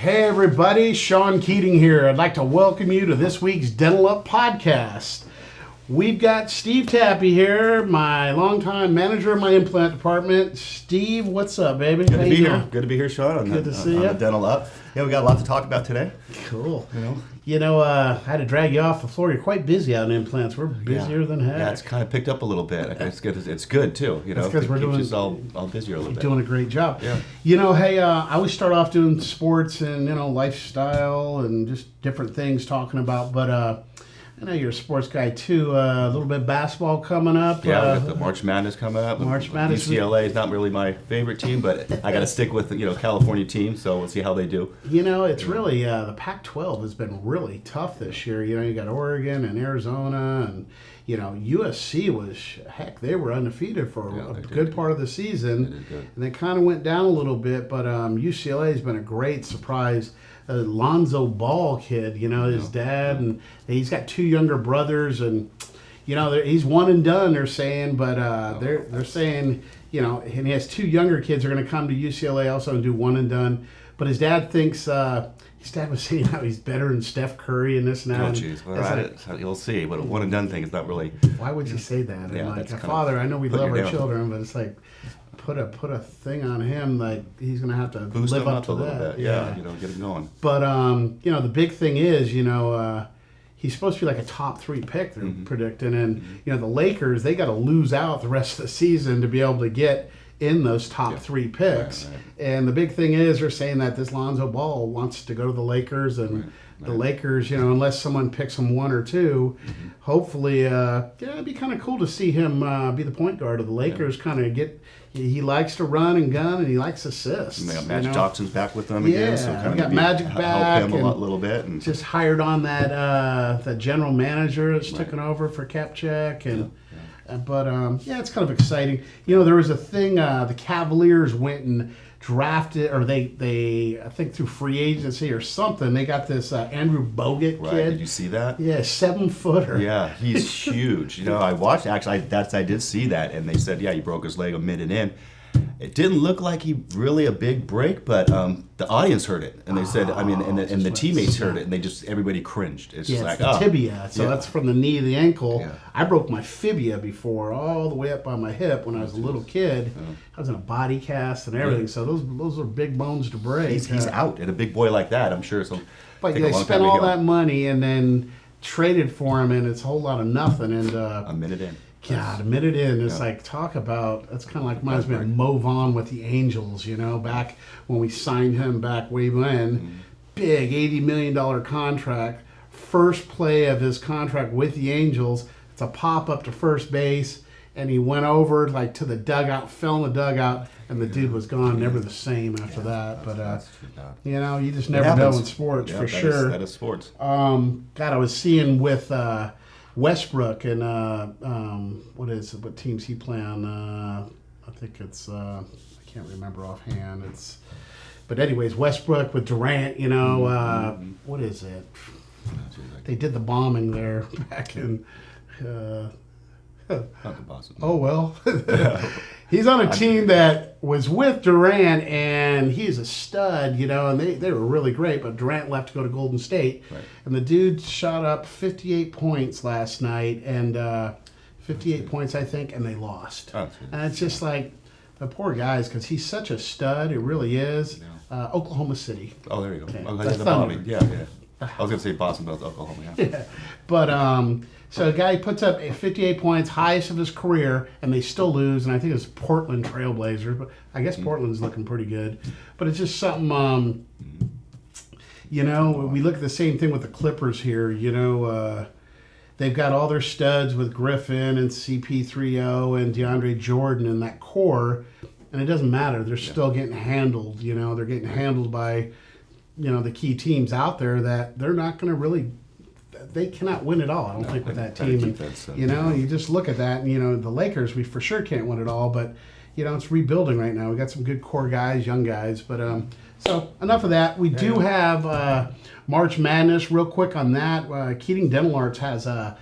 Hey everybody, Sean Keating here. I'd like to welcome you to this week's Dental Up podcast. We've got Steve Tappy here, my longtime manager of my implant department. Steve, what's up, baby? Good to be here. Good to be here, Sean. Good to see you. On the Dental Up. Yeah, we got a lot to talk about today. Cool. I had to drag you off the floor. You're quite busy out in implants. We're busier than heck. Yeah, it's kind of picked up a little bit. It's good too. That's because we're doing us all busier a little bit. Doing a great job. Yeah. I always start off doing sports and lifestyle and just different things talking about. But I know you're a sports guy too. A little bit of basketball coming up. Yeah, we got the March Madness coming up. March Madness. UCLA is not really my favorite team, but I got to stick with California team. So we'll see how they do. It's really the Pac-12 has been really tough this year. You got Oregon and Arizona, and USC was they were undefeated for a good part of the season, and they kind of went down a little bit. But UCLA has been a great surprise. Lonzo Ball kid, his dad, and he's got two younger brothers, and he's one and done. They're saying, but they're saying, and he has two younger kids who are going to come to UCLA also and do one and done. But his dad thinks his dad was saying how he's better than Steph Curry and this and that. Oh, jeez. Well, you'll see. But a one and done thing is not really. Why would you say that? Yeah, and father, I know we love our children, but it's like. Put a thing on him like he's gonna have to boost live him up to a little that. bit. Yeah, get him going. But the big thing is, he's supposed to be like a top 3 pick. They're predicting, and the Lakers, they got to lose out the rest of the season to be able to get in those top 3 picks. Right. And the big thing is, they're saying that this Lonzo Ball wants to go to the Lakers, and the Lakers, unless someone picks him 1 or 2, hopefully, it'd be kind of cool to see him be the point guard of the Lakers. Kind of get. He likes to run and gun, and he likes assists. And they got Magic Johnson's back with them again, so kind of got Magic back, help him a little bit, and just hired on that general manager that's taken over for Kapchak, and it's kind of exciting. There was a thing the Cavaliers went and drafted, or they I think through free agency or something, they got this Andrew Bogut kid. Did you see that? Yeah, 7-footer. Yeah, he's huge. I watched, actually, I did see that, and they said, he broke his leg a minute in. It didn't look like really a big break, but the audience heard it, and they said, and the teammates heard it, and everybody cringed. It's just like, the tibia, so that's from the knee to the ankle. Yeah. I broke my fibia before, all the way up on my hip when I was a little kid. Yeah. I was in a body cast and everything, so those are big bones to break. He's out, and a big boy like that, I'm sure. So, but they spent all that money and then traded for him, and it's a whole lot of nothing. And a minute in. God, a minute in, it's like, talk about, that's kind of like reminds me of Mo Vaughn with the Angels, back when we signed him back way when. Big $80 million contract. First play of his contract with the Angels, it's a pop up to first base, and he went over to the dugout, fell in the dugout, and the dude was gone, never the same after that. But, you just never know in sports, for sure. That is sports. God, I was seeing with... Westbrook and what teams he play on? I think it's I can't remember offhand. But anyways, Westbrook with Durant. What is it? They did the bombing there back in. Oh well, he's on a team that was with Durant, and he's a stud, and they were really great. But Durant left to go to Golden State, and the dude shot up 58 points last night, and 58 points I think, and they lost. And it's just like the poor guys, because he's such a stud. It really is. Oklahoma City. Oh, there you go. Okay. The bombing. Yeah. I was gonna say Boston, but it's Oklahoma. Yeah. But so a guy puts up 58 points, highest of his career, and they still lose. And I think it's Portland Trailblazers, but I guess Portland's looking pretty good. But it's just something, we look at the same thing with the Clippers here. They've got all their studs with Griffin and CP3O and DeAndre Jordan in that core, and it doesn't matter. They're still getting handled. They're getting handled by, the key teams out there that they're not going to really. They cannot win it all, I don't think, with that team. Defense, you just look at that, and, the Lakers, we for sure can't win it all, but, it's rebuilding right now. We got some good core guys, young guys, but, so enough of that. We do have March Madness. Real quick on that, Keating Dental Arts has an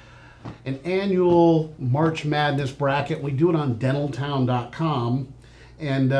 annual March Madness bracket. We do it on dentaltown.com, And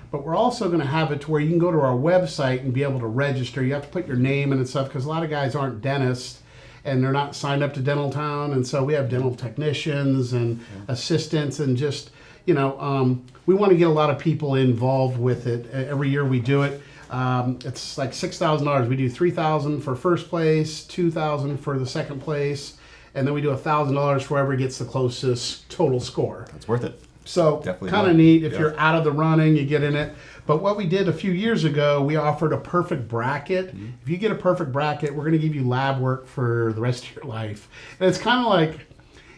but we're also going to have it to where you can go to our website and be able to register. You have to put your name in and stuff because a lot of guys aren't dentists and they're not signed up to Dental Town. And so we have dental technicians and assistants and just, we want to get a lot of people involved with it. Every year we do it. It's like $6,000. We do $3,000 for first place, $2,000 for the second place, and then we do $1,000 for whoever gets the closest total score. That's worth it. So kind of neat. If you're out of the running, you get in it. But what we did a few years ago, we offered a perfect bracket. Mm-hmm. If you get a perfect bracket, we're going to give you lab work for the rest of your life. And it's kind of like,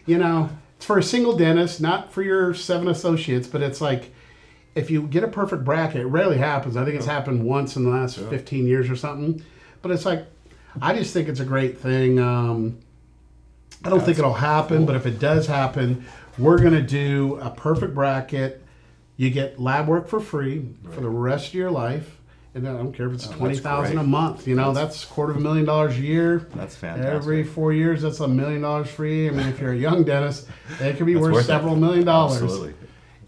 it's for a single dentist, not for your 7 associates, but it's like, if you get a perfect bracket, it rarely happens. I think it's happened once in the last 15 years or something. But it's like, I just think it's a great thing. I don't think it'll happen, but if it does happen, we're going to do a perfect bracket. You get lab work for free for the rest of your life. And I don't care if it's $20,000 a month. That's $250,000 a year. That's fantastic. Every 4 years, that's $1 million free. I mean, if you're a young dentist, it could be worth several $1 million. Absolutely.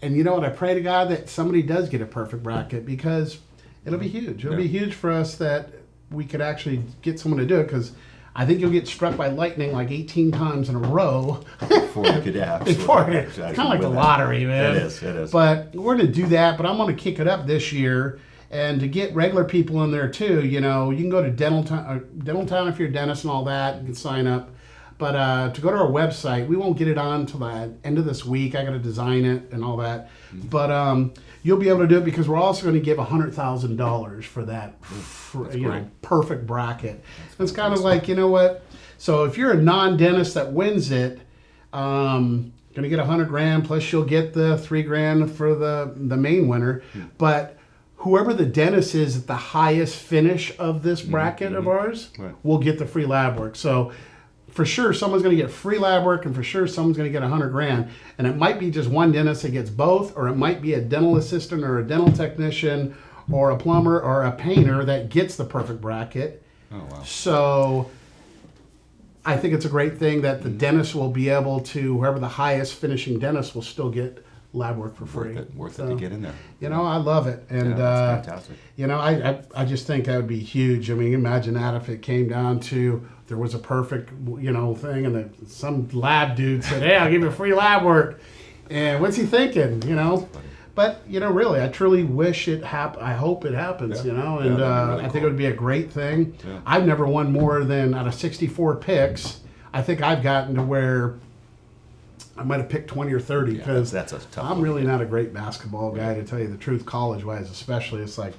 And you know what? I pray to God that somebody does get a perfect bracket because it'll be huge. It'll be huge for us that we could actually get someone to do it because I think you'll get struck by lightning like 18 times in a row. Before you could actually. It's kind of like the lottery, man. It is. But we're going to do that, but I'm going to kick it up this year. And to get regular people in there too, you can go to Dental Town if you're a dentist and all that. You can sign up. But to go to our website, we won't get it on until the end of this week. I got to design it and all that. Mm-hmm. But you'll be able to do it because we're also going to give $100,000 for that, perfect bracket. It's kind of like, what? So if you're a non-dentist that wins it, going to get $100,000 plus you'll get the $3,000 for the main winner. Mm-hmm. But whoever the dentist is at the highest finish of this bracket of ours will get the free lab work. So for sure, someone's going to get free lab work, and for sure, someone's going to get $100,000. And it might be just one dentist that gets both, or it might be a dental assistant, or a dental technician, or a plumber, or a painter that gets the perfect bracket. Oh wow! So I think it's a great thing that the dentist will be able to, whoever the highest finishing dentist will still get lab work for free. Worth it to get in there. I love it, and that's fantastic. I just think that would be huge. I mean, imagine that if it came down to there was a perfect, thing, and some lab dude said, "Hey, I'll give you free lab work," and what's he thinking? But really, I truly wish it I hope it happens. And really I think it would be a great thing. Yeah. I've never won more than out of 64 picks. I think I've gotten to where I might have picked 20 or 30 because that's a tough I'm really not a great basketball guy, to tell you the truth, college-wise especially. It's like,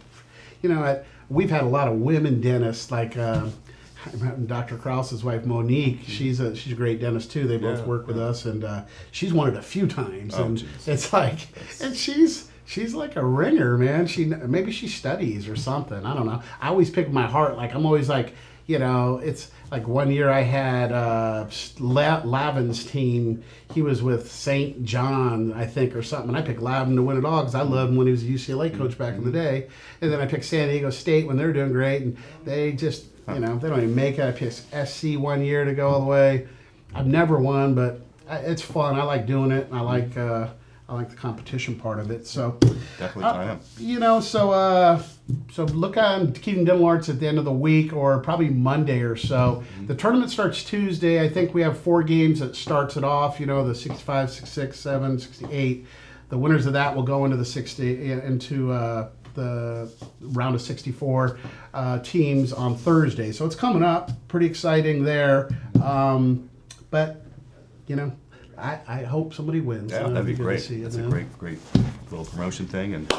we've had a lot of women dentists, like Dr. Krause's wife, Monique. She's a great dentist, too. They both work with us, and she's won it a few times. And it's like, and she's like a ringer, man. Maybe she studies or something. I don't know. I always pick my heart. Like, I'm always like, it's like one year I had Lavin's team. He was with St. John, I think, or something. And I picked Lavin to win it all because I loved him when he was a UCLA coach back in the day. And then I picked San Diego State when they're doing great. And they just, they don't even make it. I picked SC one year to go all the way. I've never won, but it's fun. I like doing it. And I like the competition part of it. So definitely sign up. So look on Keating Dental Arts at the end of the week, or probably Monday or so. Mm-hmm. The tournament starts Tuesday. I think we have 4 games that starts it off. The 65, 66, 7, 68. The winners of that will go into the round of 64 teams on Thursday. So it's coming up. Pretty exciting there. But I hope somebody wins. Yeah, that'd be great. That's a great little promotion thing, and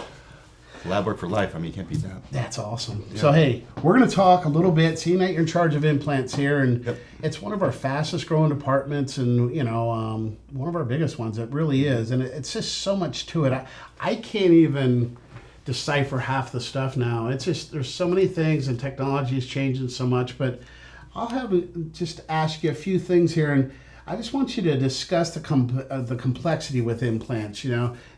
lab work for life. I mean, you can't beat that. That's awesome. Yeah. So, hey, we're going to talk a little bit. Seeing that you're in charge of implants here, and it's one of our fastest growing departments, and one of our biggest ones. It really is, and it's just so much to it. I can't even decipher half the stuff now. It's just there's so many things, and technology is changing so much. But I'll just ask you a few things here, and I just want you to discuss the complexity with implants.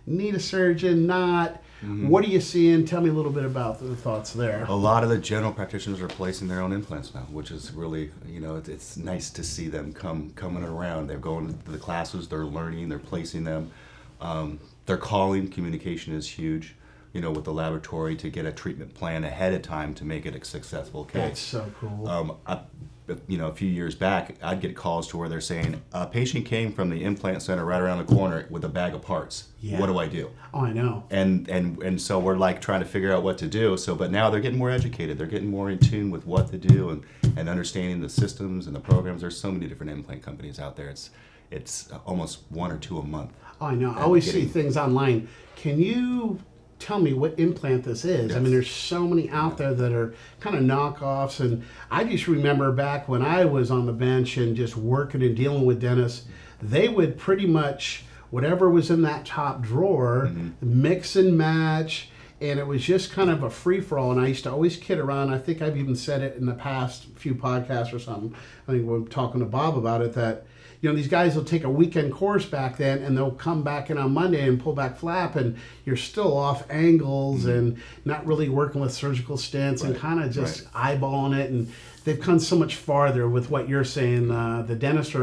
Need a surgeon, not. Mm-hmm. What are you seeing? Tell me a little bit about the thoughts there. A lot of the general practitioners are placing their own implants now, which is really, it's nice to see them coming around. They're going to the classes, they're learning, they're placing them. Their calling communication is huge. With the laboratory to get a treatment plan ahead of time to make it a successful case. That's so cool. A few years back, I'd get calls to where they're saying, a patient came from the implant center right around the corner with a bag of parts. Yeah. What do I do? Oh, I know. And so we're like trying to figure out what to do. But now they're getting more educated. They're getting more in tune with what to do and understanding the systems and the programs. There's so many different implant companies out there. It's almost 1 or 2 a month. Oh, I know. I always see things online. Can you tell me what implant this is? Yes. I mean, there's so many out there that are kind of knockoffs, and I just remember back when I was on the bench and just working and dealing with dentists, they would pretty much, whatever was in that top drawer, mix and match, and it was just kind of a free-for-all, and I used to always kid around. I think I've even said it in the past few podcasts or something. I think we're talking to Bob about it, that these guys will take a weekend course back then and they'll come back in on Monday and pull back flap, and you're still off angles and not really working with surgical stents and kind of just eyeballing it. And they've come so much farther with what you're saying. The dentists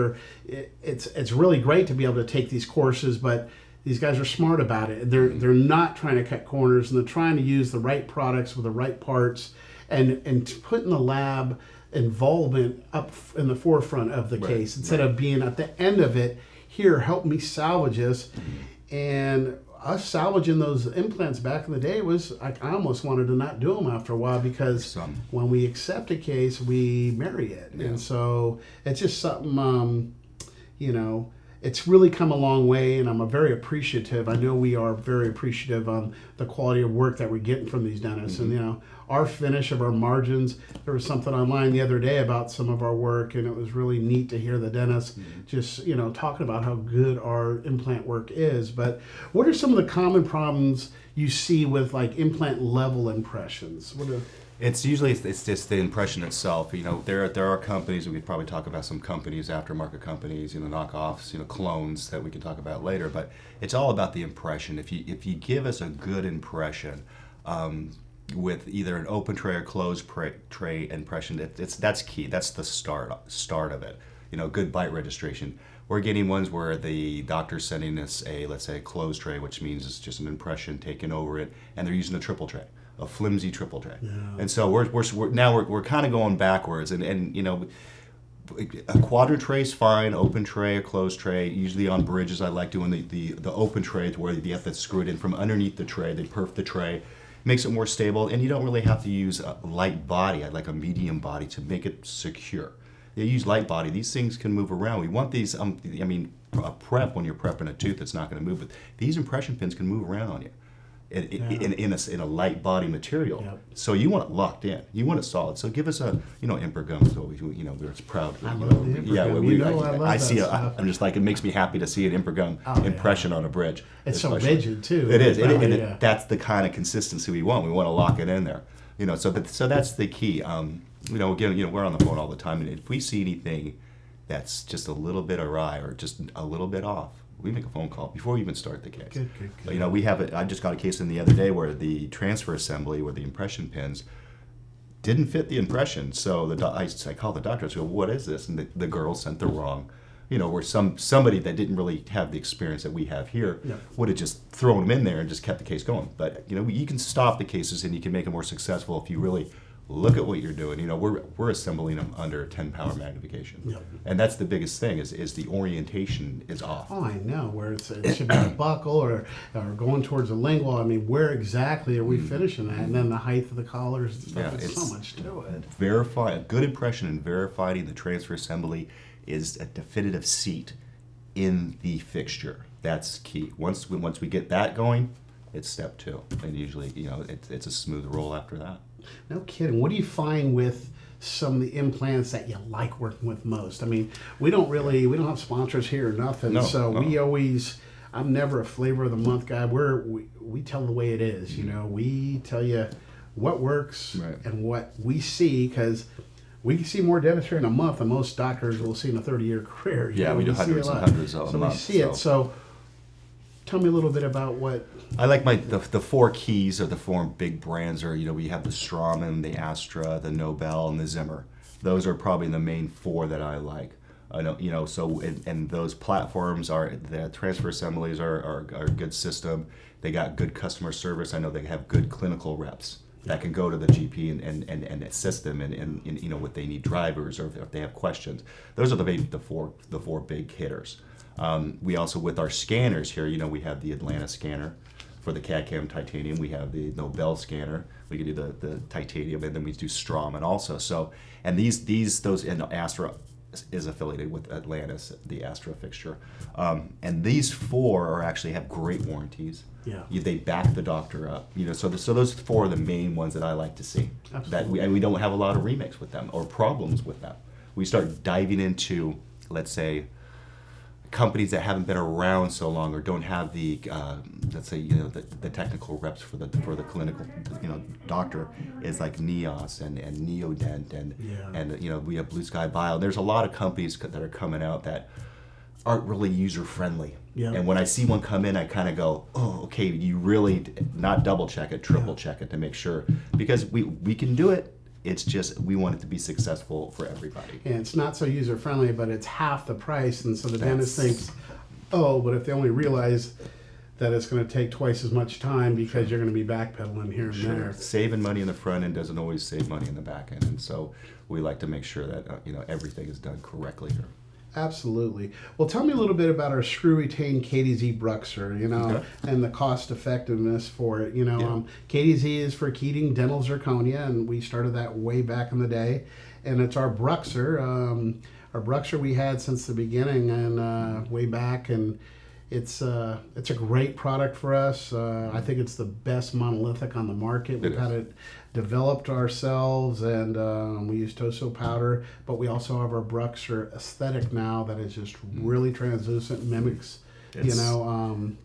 it's really great to be able to take these courses, but these guys are smart about it. They're not trying to cut corners, and they're trying to use the right products with the right parts and to put in the lab involvement up in the forefront of the case instead of being at the end of it. Here, help me salvage this. And us salvaging those implants back in the day was, I almost wanted to not do them after a while, because when we accept a case, we marry it. And so it's just something, it's really come a long way, and I'm very appreciative. I know we are very appreciative on the quality of work that we're getting from these dentists. And our finish of our margins, there was something online the other day about some of our work, and it was really neat to hear the dentists just talking about how good our implant work is. But what are some of the common problems you see with like implant level impressions? It's usually it's just the impression itself. There are companies, and we could probably talk about some companies, aftermarket companies, knockoffs, clones that we can talk about later. But it's all about the impression. If you give us a good impression, with either an open tray or closed tray impression, that's key. That's the start of it. Good bite registration. We're getting ones where the doctor's sending us let's say a closed tray, which means it's just an impression taken over it, and they're using a triple tray, a flimsy triple tray. Yeah. And so we're kind of going backwards, and a quadrant tray is fine, open tray, a closed tray. Usually on bridges, I like doing the open tray, to where you have to screw it in from underneath the tray. They perf the tray, makes it more stable, and you don't really have to use a light body. I like a medium body to make it secure. They use light body. These things can move around. We want these, a prep, when you're prepping a tooth, it's not going to move, but these impression pins can move around on you in a light body material. Yep. So you want it locked in. You want it solid. So give us a, Impergum. So we're proud. I love the Impergum. I see it. I'm just like, it makes me happy to see an Impergum impression on a bridge. It's so rigid too. It is. That's the kind of consistency we want. We want to lock it in there. So that's the key. Again, we're on the phone all the time, and if we see anything that's just a little bit awry or just a little bit off, we make a phone call before we even start the case. Good. We have I just got a case in the other day where the transfer assembly, where the impression pins didn't fit the impression. So I called the doctor. I said, "What is this?" And the girl sent the wrong. Where somebody that didn't really have the experience that we have here would have just thrown them in there and just kept the case going. But you can stop the cases, and you can make it more successful if you really look at what you're doing. We're assembling them under 10-power magnification, and that's the biggest thing. Is the orientation is off. Oh, I know, where it should be a buckle or going towards a lingual. I mean, where exactly are we finishing that? And then the height of the collars and stuff. It's so much to it. Verify a good impression and verifying the transfer assembly is a definitive seat in the fixture. That's key. Once we get that going, it's step 2, and usually it's a smooth roll after that. No kidding. What do you find with some of the implants that you like working with most? I mean, we don't have sponsors here or nothing. We always, I'm never a flavor of the month guy. We tell the way it is. We tell you what works and what we see, because we see more dentistry in a month than most doctors will see in a 30-year career. We do hundreds and hundreds a month. We see it. So tell me a little bit about what... I like the 4 keys, or the 4 big brands are, we have the Straumann, the Astra, the Nobel, and the Zimmer. Those are probably the main 4 that I like. I know, so and those platforms the transfer assemblies are a good system. They got good customer service. I know they have good clinical reps that can go to the GP and assist them in what they need, drivers, or if they have questions. Those are the four big hitters. We also, with our scanners here, we have the Atlanta scanner for the CAD/CAM titanium. We have the Nobel scanner. We can do the titanium, and then we do Straumann also. So, and and Astra is affiliated with Atlantis, the Astra fixture. And these four actually have great warranties. Yeah. They back the doctor up. So those four are the main ones that I like to see. Absolutely. And we don't have a lot of remakes with them or problems with them. We start diving into, let's say, companies that haven't been around so long or don't have the let's say the technical reps for the clinical doctor is like Neos and Neodent and we have Blue Sky Bio. There's a lot of companies that are coming out that aren't really user friendly. Yeah. And when I see one come in, I kind of go, oh, okay, you really not double check it, triple check it to make sure, because we can do it. It's just we want it to be successful for everybody. And it's not so user friendly, but it's half the price, and so the dentist thinks, oh, but if they only realize that it's going to take twice as much time because you're going to be backpedaling here and there. Saving money in the front end doesn't always save money in the back end, and so we like to make sure that everything is done correctly here. Absolutely. Well, tell me a little bit about our screw retained KDZ Bruxer, and the cost effectiveness for it. KDZ is for Keating dental zirconia, and we started that way back in the day. And it's our Bruxer. Our Bruxer we had since the beginning and way back, and it's a great product for us. I think it's the best monolithic on the market. We've had it developed ourselves, and we use Toso powder, but we also have our Bruxer aesthetic now that is just really translucent, mimics,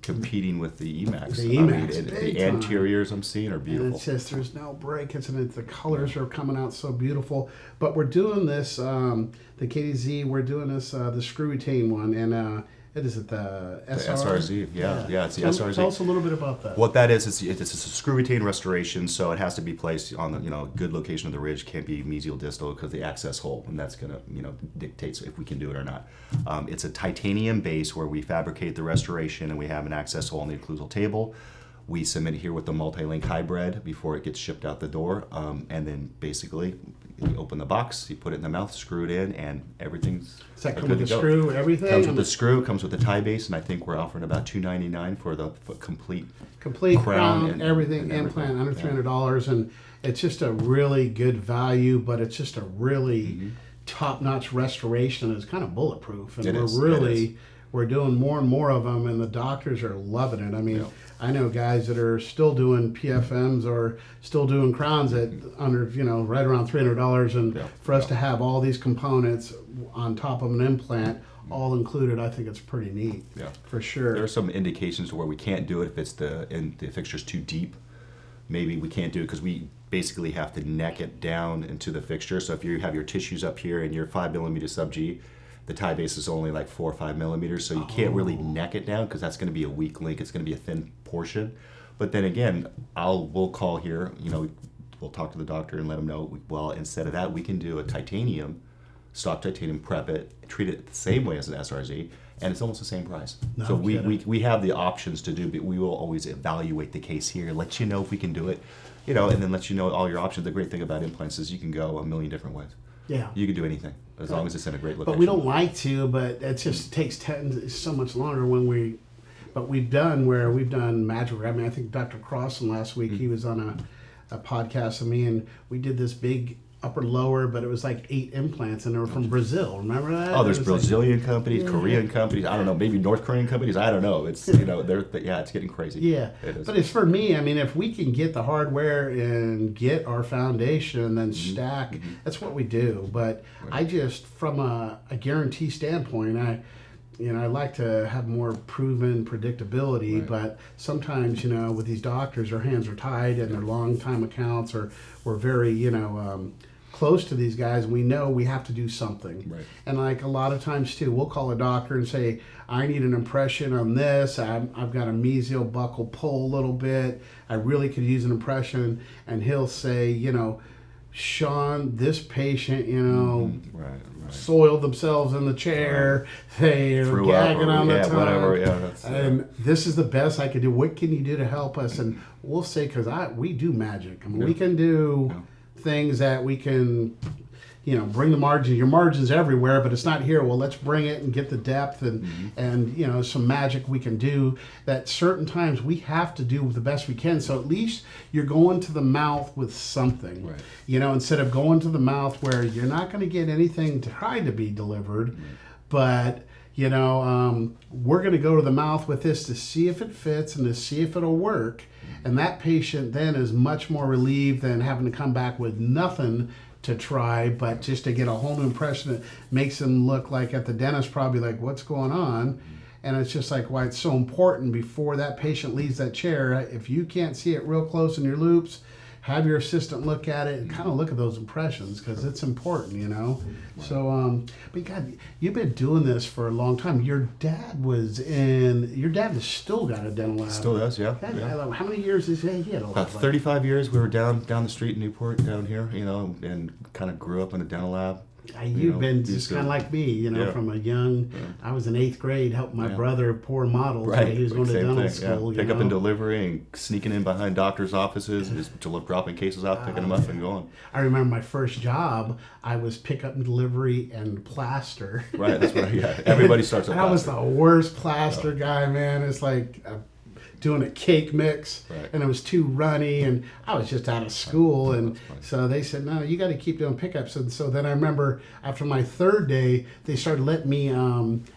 competing with the EMAX. The EMAX, the anteriors I'm seeing are beautiful. And it's just, there's no break. The colors are coming out so beautiful. But we're doing this, the KDZ, we're doing this, the screw retain one, and what is it, the SRZ? Yeah, it's the SRZ. Tell us a little bit about that. What that is, it's a screw retain restoration, so it has to be placed on the good location of the ridge. Can't be mesial distal because the access hole, and that's gonna dictates if we can do it or not. It's a titanium base where we fabricate the restoration, and we have an access hole in the occlusal table. We submit it here with the multi-link hybrid before it gets shipped out the door, and then basically you open the box, you put it in the mouth, screw it in, and everything's Does that come with the screw, everything? Comes with the screw, comes with the tie base, and I think we're offering about $299 for the complete crown and everything, implant under $300, and it's just a really good value, but it's just a really top-notch restoration. It's kind of bulletproof, and we're doing more and more of them, and the doctors are loving it. I mean, I know guys that are still doing PFMs or still doing crowns at under, right around $300, and for us to have all these components on top of an implant, all included, I think it's pretty neat. Yeah, for sure. There are some indications where we can't do it if it's the fixture's too deep. Maybe we can't do it because we basically have to neck it down into the fixture. So if you have your tissues up here and you're 5mm sub G, the tie base is only like 4 or 5mm, so you can't really neck it down because that's going to be a weak link. It's going to be a thin portion. But then again, we'll call here. We'll talk to the doctor and let him know. Well, instead of that, we can do a titanium, stock titanium, prep it, treat it the same way as an SRZ, and it's almost the same price. No so kidding. we have the options to do, but we will always evaluate the case here, let you know if we can do it, and then let you know all your options. The great thing about implants is you can go a million different ways. Yeah. You can do anything as long as it's in a great location. But we don't like to, but it just takes so much longer but we've done magic. I mean, I think Dr. Crossan last week, he was on a podcast with me, and we did this big upper lower, but it was like 8 implants, and they were from Brazil. Remember that? Oh, there's Brazilian companies, Korean companies. I don't know, maybe North Korean companies. I don't know. It's it's getting crazy. Yeah, but it's for me. I mean, if we can get the hardware and get our foundation and then stack, that's what we do. But I just, from a guarantee standpoint, I like to have more proven predictability, but sometimes, with these doctors, our hands are tied and they're long time accounts, or we're very, close to these guys. We know we have to do something. Right. And like a lot of times too, we'll call a doctor and say, I need an impression on this. I've got a mesial buccal pull a little bit. I really could use an impression. And he'll say, Sean, this patient, you know, Right. soiled themselves in the chair. They're Threw up gagging or, on the yeah, tongue. whatever. Yeah, that's And this is the best I could do. What can you do to help us? And we'll say, because we do magic. I mean, we can do things that we can, you know, bring the margin. Your margin's everywhere, but it's not here. Well, let's bring it and get the depth and you know, some magic we can do. That certain times we have to do the best we can. So at least you're going to the mouth with something, Right. you know, instead of going to the mouth where you're not going to get anything tried to be delivered, but you know, we're going to go to the mouth with this to see if it fits and to see if it'll work. And that patient then is much more relieved than having to come back with nothing to try, but just to get a whole new impression that makes them look like at the dentist probably like, what's going on? And it's just like why it's so important before that patient leaves that chair. If you can't see it real close in your loops, have your assistant look at it and kind of look at those impressions because it's important, you know. So, but God, you've been doing this for a long time. Your dad has still got a dental lab. Still does, yeah. How many years is he? He had About 35 years. We were down the street in Newport, down here, you know, and kind of grew up in a dental lab. You've been just kind of like me, you know, from a young. I was in 8th grade helping my brother pour models while he was going to dental school. Pick up and delivery and sneaking in behind doctors' offices, just dropping cases out, picking them up and going. I remember my first job. I was pick up and delivery and plaster. Right, that's what. Yeah, everybody starts. I was the worst plaster guy, man. It's like doing a cake mix, and it was too runny, and I was just out of school, and so they said, no, you got to keep doing pickups. And so then I remember after my 3rd day, they started letting me,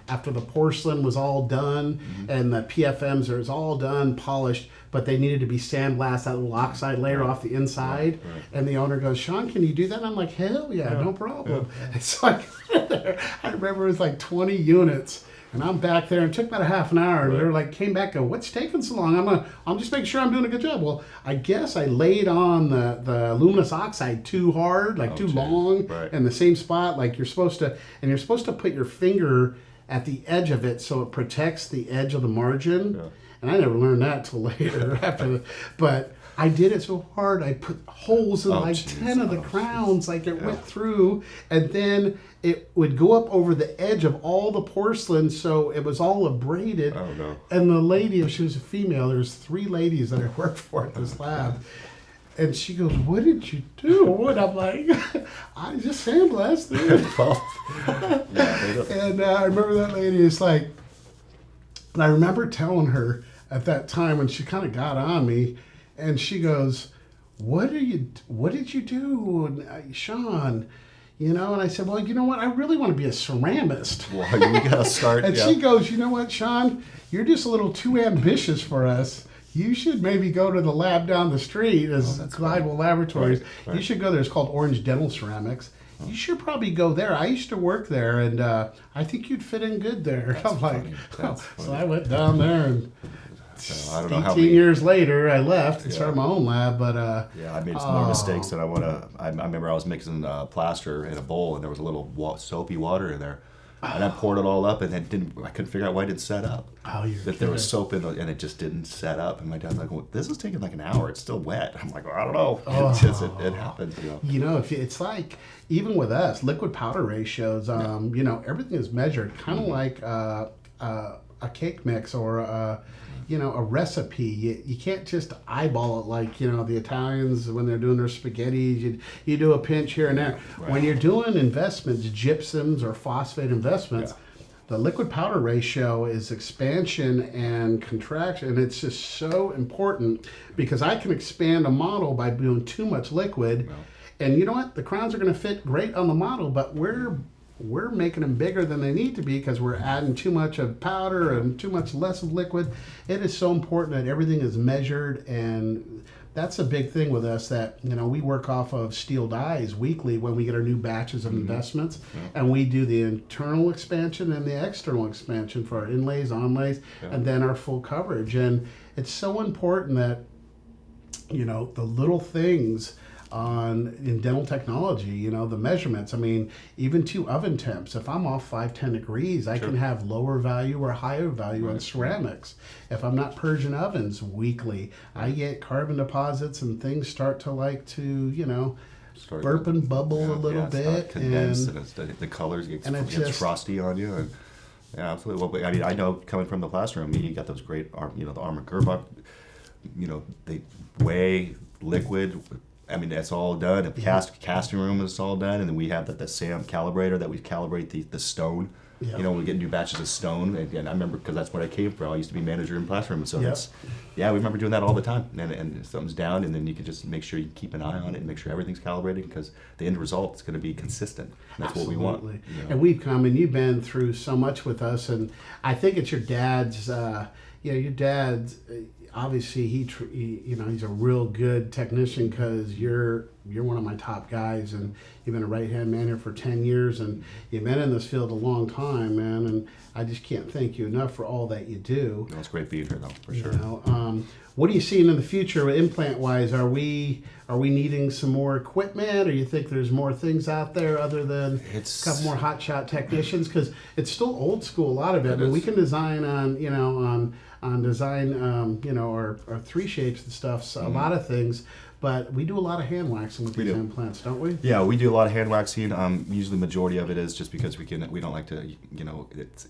after the porcelain was all done and the PFMs was all done, polished, but they needed to be sandblasted, that little oxide layer off the inside. And the owner goes, Sean, can you do that? And I'm like, hell yeah, no problem. So I remember it was like 20 units. And I'm back there, and it took about a half an hour, and they're like, came back, go, what's taking so long? I'm just making sure I'm doing a good job. Well, I guess I laid on the luminous oxide too hard, like too long, in the same spot, like you're supposed to, and you're supposed to put your finger at the edge of it so it protects the edge of the margin. And I never learned that till later but I did it so hard, I put holes in 10 of the crowns, like it went through, and then it would go up over the edge of all the porcelain, so it was all abraded. Oh, no. And the lady, if she was a female, there's 3 ladies that I worked for at this lab, and she goes, what did you do? And I'm like, I just sandblasted it. And I remember that lady is like, and I remember telling her at that time when she kind of got on me, and she goes, what did you do, and, Sean? You know, and I said, well, you know what? I really want to be a ceramist. Well, you got to start. And she goes, you know what, Sean? You're just a little too ambitious for us. You should maybe go to the lab down the street as Glidewell Laboratories. Right. You should go there. It's called Orange Dental Ceramics. You should probably go there. I used to work there, and I think you'd fit in good there. I'm like, so I went down there, and I don't know 18 years later, I left and started my own lab. But I made some more mistakes than I want to. I remember I was mixing plaster in a bowl, and there was a little soapy water in there. And I poured it all up, and then I couldn't figure out why it didn't set up. That there was soap in it, and it just didn't set up. And my dad's like, well, this is taking like an hour. It's still wet. I'm like, well, I don't know. It happens, you know. You know, if it's like, even with us, liquid powder ratios, you know, everything is measured kind of like a cake mix or you know, a recipe. You can't just eyeball it like, you know, the Italians when they're doing their spaghetti. You do a pinch here and there. When you're doing investments, gypsums or phosphate investments, the liquid powder ratio is expansion and contraction. And it's just so important because I can expand a model by doing too much liquid. And you know what? The crowns are going to fit great on the model, but we're making them bigger than they need to be because we're adding too much of powder and too much less of liquid. It is so important that everything is measured, and that's a big thing with us that, you know, we work off of steel dies weekly when we get our new batches of investments, and we do the internal expansion and the external expansion for our inlays, onlays, and then our full coverage. And it's so important that, you know, the little things in dental technology, you know, the measurements. I mean, even to oven temps, if I'm off 5-10 degrees, I can have lower value or higher value on ceramics. If I'm not purging ovens weekly, I get carbon deposits and things start to you know, burp and bubble a little bit, condense, and the colors gets frosty on you. And, yeah, absolutely. Well, I mean, I know coming from the classroom, you got those great, the arm and curve up, they weigh liquid. I mean, that's all done. The casting room is all done, and then we have the SAM calibrator that we calibrate the stone. Yeah. We get new batches of stone, and I remember because that's where I came from. I used to be manager in classroom, so we remember doing that all the time. And if something's down, and then you can just make sure you keep an eye on it and make sure everything's calibrated because the end result is going to be consistent. And that's what we want. And we've come and you've been through so much with us, and I think it's your dad's. Your dad's. Obviously, he's a real good technician because you're one of my top guys, and you've been a right-hand man here for 10 years, and you've been in this field a long time, man, and I just can't thank you enough for all that you do. It's great being here, though, for sure. What are you seeing in the future implant-wise? Are we needing some more equipment, or you think there's more things out there other than a couple more hotshot technicians? Because it's still old school, a lot of it. I mean, we can design on design, our 3 shapes and stuff, so a lot of things, but we do a lot of hand waxing with these implants, don't we? Yeah, we do a lot of hand waxing. Usually the majority of it is just because we don't like to,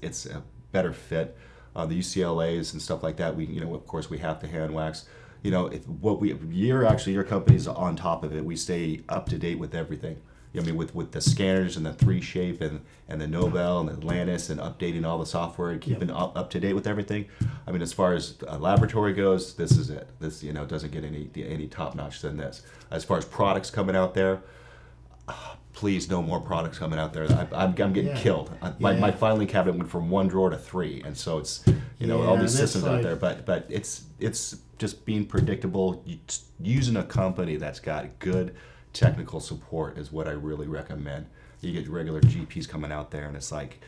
it's a better fit. The UCLAs and stuff like that, of course we have to hand wax. Your company's on top of it. We stay up to date with everything. With the scanners and the 3 shape and the Nobel and the Atlantis and updating all the software and keeping up to date with everything. I mean, as far as a laboratory goes, this is it. This doesn't get any top notch than this. As far as products coming out there, please no more products coming out there. I'm getting killed. My filing cabinet went from 1 drawer to 3, and so it's all these systems out there. But it's just being predictable. Using a company that's got good technical support is what I really recommend. You get regular GPs coming out there, and it's like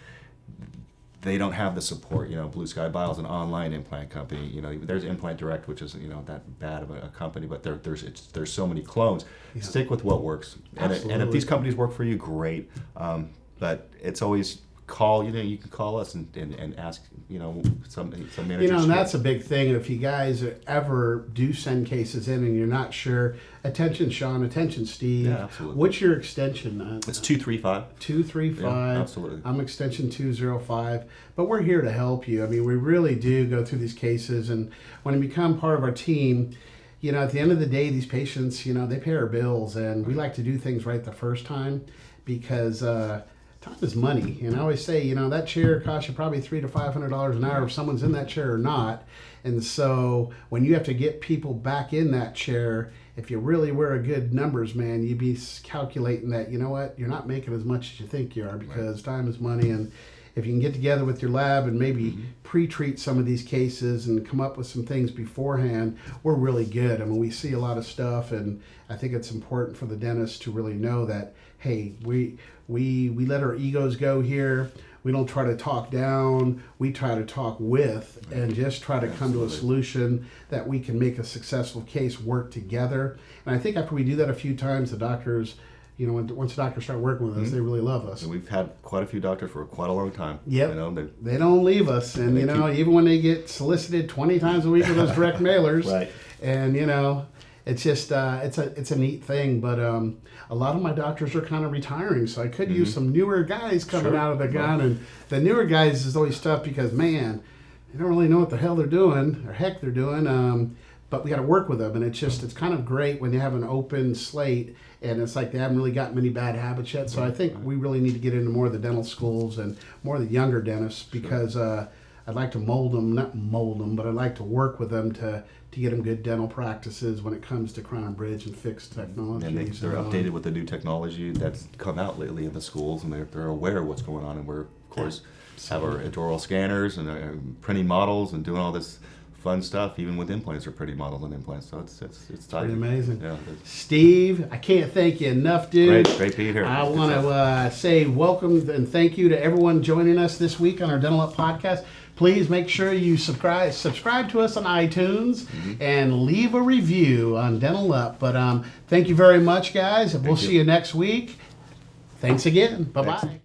they don't have the support. Blue Sky Bio is an online implant company. There's Implant Direct, which is that bad of a company, but there's so many clones. Stick with what works, and if these companies work for you, great. But it's always call. You can call us and ask. Some managers. And that's a big thing. If you guys ever do send cases in and you're not sure, attention Sean, attention Steve. Yeah, absolutely. What's your extension? It's 235. 235. Yeah, absolutely. I'm extension 205. But we're here to help you. I mean, we really do go through these cases, and when you become part of our team, at the end of the day, these patients, they pay our bills, and we like to do things right the first time because time is money. And I always say, that chair costs you probably $300 to $500 an hour if someone's in that chair or not. And so when you have to get people back in that chair, if you really were a good numbers man, you'd be calculating that, you're not making as much as you think you are because time is money. And if you can get together with your lab and maybe pre-treat some of these cases and come up with some things beforehand, we're really good. I mean, we see a lot of stuff, and I think it's important for the dentist to really know that, hey, we let our egos go here. We don't try to talk down. We try to talk with and just try to come to a solution that we can make a successful case work together. And I think after we do that a few times, the doctors, once the doctors start working with us, they really love us. And we've had quite a few doctors for quite a long time. Yep. They don't leave us. And, even when they get solicited 20 times a week with those direct mailers. Right. And, it's just, it's a neat thing. But a lot of my doctors are kind of retiring, so I could use some newer guys coming out of the gun. And the newer guys is always tough because, man, they don't really know what the hell they're doing, or heck they're doing. But we got to work with them, and it's kind of great when you have an open slate, and it's like they haven't really got many bad habits yet. So I think we really need to get into more of the dental schools and more of the younger dentists because I'd like to not mold them, but I'd like to work with them to get them good dental practices when it comes to crown and bridge and fixed technology. And they're updated with the new technology that's come out lately in the schools, and they're aware of what's going on. And we're, of course, have our intraoral scanners and printing models and doing all this fun stuff, even with implants or pretty models and implants. So it's pretty amazing. Yeah, Steve, I can't thank you enough, dude. Great being here. I want to say welcome and thank you to everyone joining us this week on our Dental Up podcast. Please make sure you subscribe to us on iTunes and leave a review on Dental Up. But thank you very much, guys. We'll see you next week. Thanks again. Bye-bye.